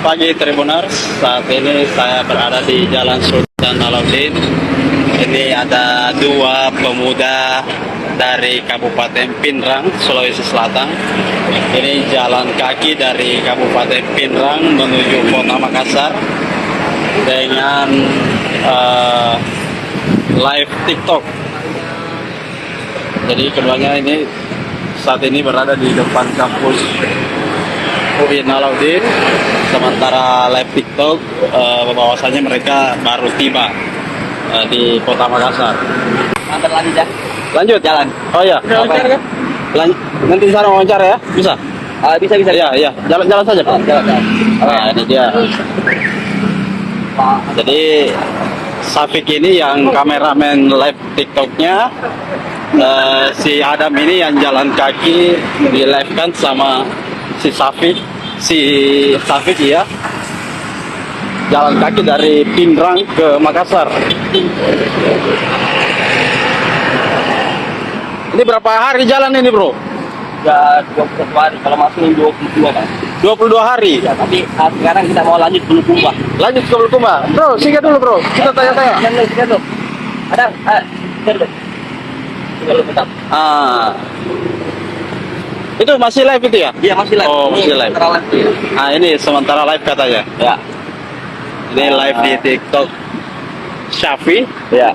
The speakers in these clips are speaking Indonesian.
pagi Tribuners, saat ini saya berada di Jalan Sultan Alauddin. Ini ada dua pemuda dari Kabupaten Pinrang, Sulawesi Selatan. Ini jalan kaki dari Kabupaten Pinrang menuju Kota Makassar dengan live TikTok. Jadi keduanya ini saat ini berada di depan kampus UIN Alauddin, sementara live TikTok bahwasanya mereka baru tiba di Kota Makassar. Antar lagi ya. Lanjut Jalan. Oh ya. Wawancara kan? Nanti di sana wawancara ya, bisa? Bisa. Iya. Jalan saja Pak. Jalan. Nah, ini dia. Jadi Safik ini yang kameramen live TikToknya, si Adam ini yang jalan kaki di live kan sama si Safik ya, jalan kaki dari Pinrang ke Makassar. Ini berapa hari jalan ini bro? Ya 21 hari, kalau masuk 22 kan. 22 hari. Ya, tapi sekarang kita mau lanjut Bulukumba. Lanjut ke Bulukumba. Bro, singkat dulu bro, kita tanya-tanya. Sikat dulu. Ada, sikat dulu. Bentar. Itu masih live itu ya? Iya, masih live. Oh, masih live. Sementara live ya. Ini sementara live katanya. Ya. Ini live di TikTok Syafi. Ya.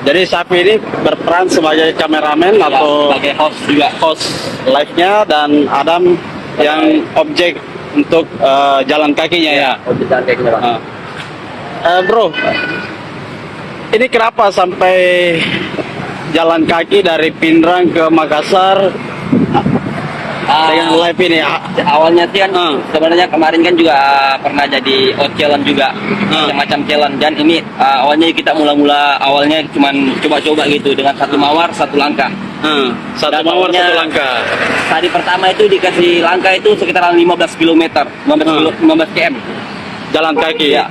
Jadi Syafi ini berperan sebagai kameramen atau sebagai host juga. host live-nya, dan Adam yang objek untuk jalan kakinya ya. Oh, jalan kayak gini, Bang. Bro, ini kenapa sampai jalan kaki dari Pinrang ke Makassar dengan live ini? Awalnya sih kan sebenarnya kemarin kan juga pernah jadi challenge juga, macam challenge, dan ini awalnya kita awalnya cuman coba-coba gitu dengan satu mawar satu langkah. Satu mawar satu langkah. Tadi pertama itu dikasih langkah itu sekitaran 15 km, 15 km Jalan kaki ya.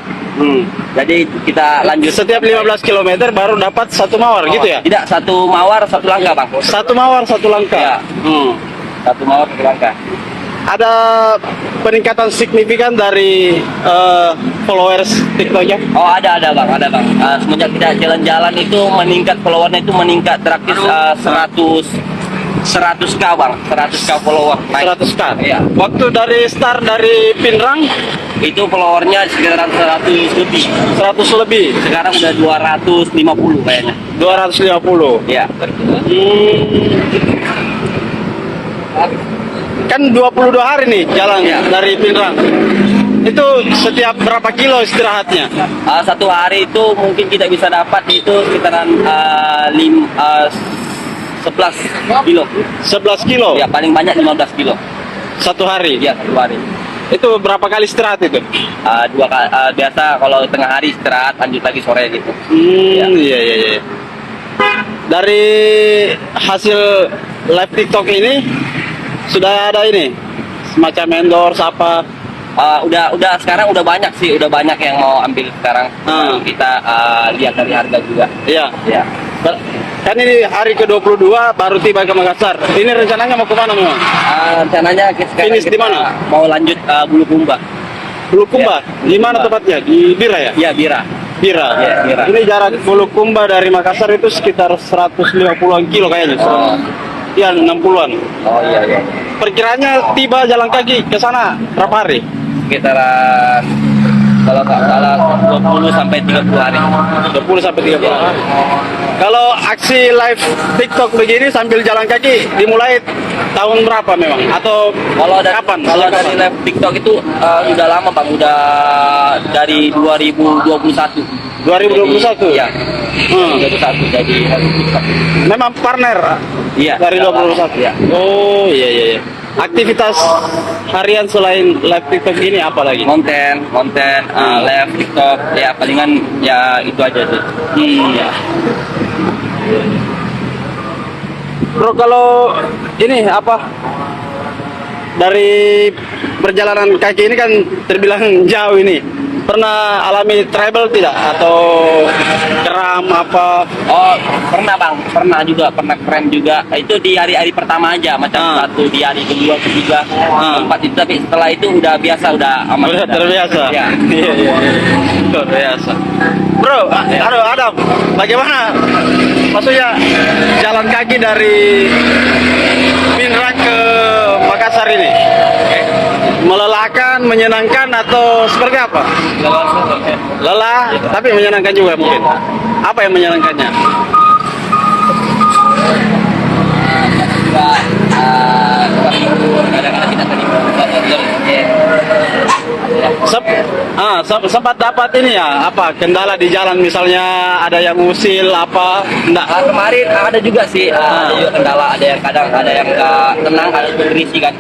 Jadi kita lanjut setiap 15 km baru dapat satu mawar gitu ya? Tidak, satu mawar satu langkah Bang. Satu mawar satu langkah. Ya. Satu mawar satu langkah. Ada peningkatan signifikan dari followers TikToknya? Oh, ada Bang. Semenjak kita jalan-jalan itu followernya itu meningkat drastis 100k Bang, 100k follower. 100k? Iya. Waktu dari start dari Pinrang itu followernya sekitaran 100 lebih. 100 lebih. Sekarang udah 250 kayaknya. 250. Iya. Kan 22 hari nih jalan Iya. dari Pinrang. Itu setiap berapa kilo istirahatnya? Satu hari itu mungkin kita bisa dapat itu sekitaran 11 kilo. 11 kilo? Ya, paling banyak 15 kilo. Satu hari? Ya, satu hari. Itu berapa kali istirahat itu? Dua kali. Biasa kalau tengah hari istirahat, lanjut lagi sore gitu. Iya. Dari hasil live TikTok ini sudah ada ini semacam endorse apa? Udah sekarang udah banyak yang mau ambil sekarang. Kita lihat dari harga juga. Iya. Ya. Kan ini hari ke-22 baru tiba ke Makassar. Ini rencananya mau kemana memang? Rencananya sekarang Finish di mana? Mau lanjut Bulukumba. Bulukumba? Ya, di mana tepatnya? Di Bira ya? Iya, Bira. Bira. Ya, Bira. Ini jarak Bulukumba dari Makassar itu sekitar 150-an kilo kayaknya. Iya, 60-an. Oh iya. Perkiraannya tiba jalan kaki ke sana berapa hari? Sekitaran kalau nggak salah 20 sampai 30 hari. 20 sampai 30 hari. Kalau aksi live TikTok begini sambil jalan kaki dimulai tahun berapa memang? Atau Kalau kapan? Kalau Sejak dari kapan? live TikTok itu udah lama Bang, udah dari 2021. 2021? Iya. 2021 jadi live TikTok. Memang partner? Iya. Dari 2021? Iya. Oh iya. Aktivitas harian selain live TikTok ini apa lagi? Konten, live TikTok, ya palingan ya itu aja sih. Ya. Bro, kalau ini apa? Dari perjalanan kaki ini kan terbilang jauh ini. pernah alami trouble tidak atau kram apa? Oh, pernah bang, pernah juga, pernah keren juga. Itu di hari-hari pertama aja, macam satu di hari kedua, ketiga, keempat itu. Tapi setelah itu udah biasa, udah aman. Udah terbiasa. Ya. Iya, iya. Luar biasa. Bro, aduh Adam, bagaimana? Maksudnya jalan kaki dari Pinrang ke Makassar ini? Melelahkan, menyenangkan atau seperti apa? Lelah, tapi menyenangkan juga mungkin. Apa yang menyenangkannya? Juga kadang-kadang kita tadi Sempat dapat ini ya, apa kendala di jalan misalnya ada yang usil apa? Enggak. kemarin ada juga sih, ada juga kendala, ada yang kadang ada yang nggak tenang, ada yang berisi kan.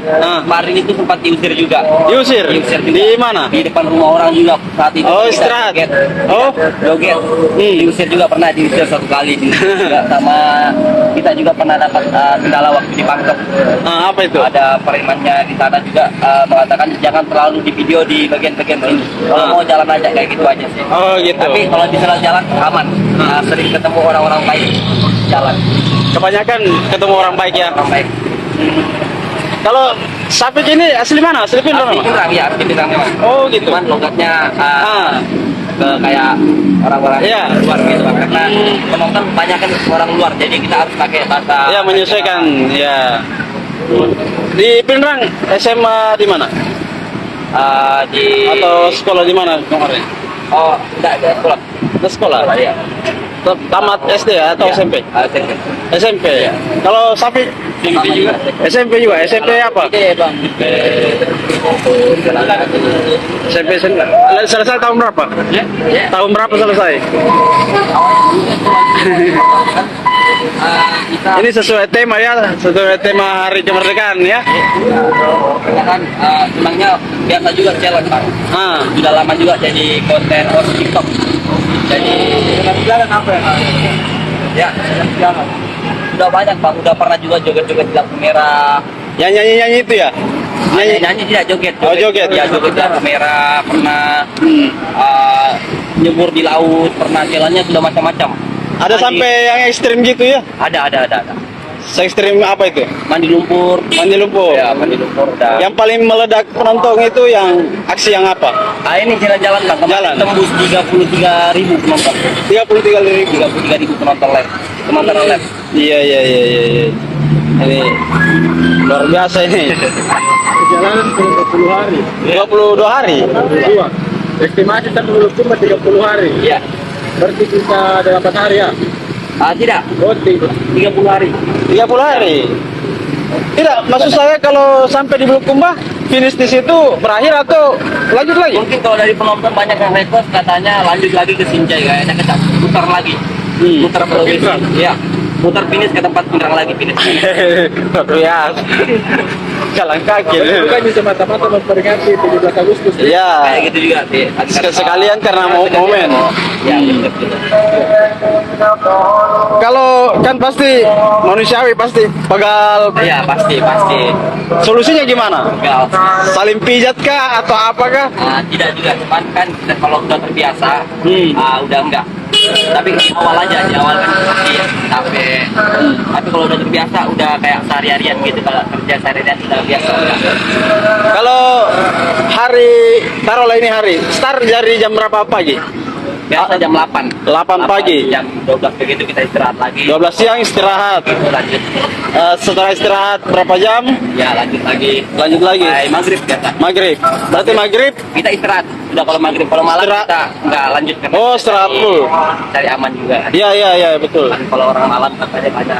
Kemarin itu sempat diusir juga. Diusir? Diusir juga. Di mana? Di depan rumah orang juga saat itu. Oh, kita istirahat. joget. Oh. Joget. Diusir juga, pernah diusir satu kali juga, sama kita juga pernah dapat kendala waktu di Pangkep. Apa itu? Ada premannya di sana juga mengatakan jangan terlalu di video di bagian-bagian ini. Kalau mau jalan aja kayak gitu aja sih. Oh gitu. Tapi kalau di jalan aman. Sering ketemu orang-orang baik jalan. Kebanyakan ketemu orang baik ya. Orang baik. Kalau Safik ini asli mana? Asli Pinrang Asli Mas? Pinrang ya, asli Pinrang memang. Oh gitu. Cuman logatnya ke kayak orang-orang Iya. luar gitu Bang. Karena penonton banyak kan orang luar, jadi kita harus pakai bahasa. Ya menyesuaikan ya. Di Pinrang SMA di mana? Di Atau sekolah di mana kemarin? Oh, enggak ada sekolah. Ke sekolah? Iya. Tamat SD atau Iya. SMP? SMP. SMP. Kalau Safik SMP juga. SMP juga. SMP apa? Iya, Bang. SMP selesai tahun berapa? Ya. Tahun berapa selesai? Kita Ini sesuai tema ya, sesuai tema Hari Kemerdekaan ya. kan memangnya biasa juga challenge Bang. Sudah lama juga jadi konten host TikTok. Jadi jalan apa ya? Ya, udah banyak Bang, udah pernah juga joget-joget di lampu merah. Yang nyanyi-nyanyi itu ya? Nyanyi tidak joget. Oh, joget. Ya, joget di lampu merah, pernah nyebur di laut, pernah jalannya sudah macam-macam. Ada sampai yang ekstrim gitu ya? Ada. Se-ekstrim apa itu? Mandi lumpur. Mandi lumpur. Ya, mandi lumpur udah. Yang paling meledak penonton itu yang aksi yang apa? Ini jalan-jalan Bang, kemarin Jalan. tembus 33.000 penonton. 33.000. 33.000 penonton live. Penonton live. Iya. Ini luar biasa ini. Perjalanan 20 hari. 22 hari. Dua. Estimasi sampai Bulukumba 30 hari. Iya. Berarti kita 8 hari ya. Tidak. Oh, 30 hari. 30 hari. Tidak, maksud saya kalau sampai di Bulukumba finish di situ berakhir atau lanjut lagi? Mungkin kalau dari penonton banyak yang request katanya lanjut lagi ke Sinjai, kayaknya kita putar lagi. Putar provinsi. Iya. Putar finish ke tempat Pinrang lagi finish. Luar biasa. Jalan kaki. bukan semata-mata memperingati 17 Agustus. Iya. Kayak gitu juga sih. Sekalian karena momen. Ya, betul. Kalau kan pasti manusiawi pasti pegal. Iya, pasti. Solusinya gimana? Enggak. Saling pijat kah atau apakah? Tidak juga, cuman kan kita kalau udah terbiasa, udah enggak. Tapi di awal aja, di awal kan pasti capek. Tapi kalau udah terbiasa, udah kayak sehari-harian gitu. Kalau kerja sehari-harian udah biasa. Udah. Kalau taruhlah ini hari, start dari jam berapa pagi? Biasa jam 8. 8 pagi. Jam 12 begitu kita istirahat lagi. 12 siang istirahat. Lanjut. Setelah istirahat berapa jam? Ya, lanjut lagi. Lanjut lagi. Maghrib biasa. Maghrib. Berarti maghrib. Kita istirahat. Udah kalau maghrib, kalau malam Istirahat. kita nggak lanjut. Karena Oh, kita istirahat full. Cari aman juga. Iya betul. Kan kalau orang malam katanya banyak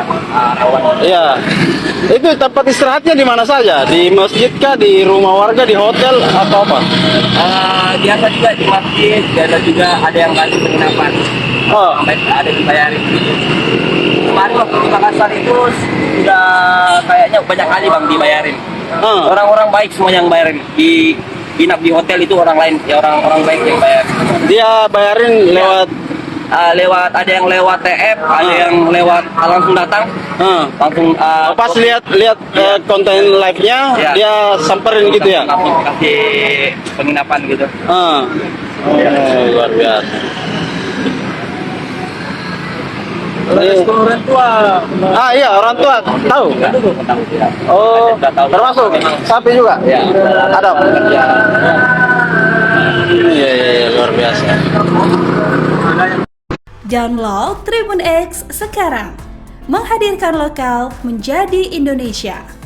rawan. Iya. Itu tempat istirahatnya di mana saja? Di masjid kah? Di rumah warga? Di hotel atau apa? Biasa juga di masjid, biasa juga ada yang kasih penginapan. Oh, Sampai ada dibayarin gitu. Kemarin waktu di Makassar itu udah kayaknya banyak kali Bang dibayarin. Orang-orang baik semua yang bayarin. Di nginap di hotel itu orang lain, ya orang baik yang bayar. dia bayarin lewat. Lewat ada yang lewat TF, ada yang lewat langsung datang, langsung Pas lihat konten live-nya, Iya. dia samperin gitu ya. langsung kasih penginapan gitu. Oh, luar biasa. Kalau orang tua, Iya, orang tua tahu. Oh, termasuk sapi juga. Ya. Ada. Iya, luar biasa. Download Tribun X sekarang. Menghadirkan lokal menjadi Indonesia.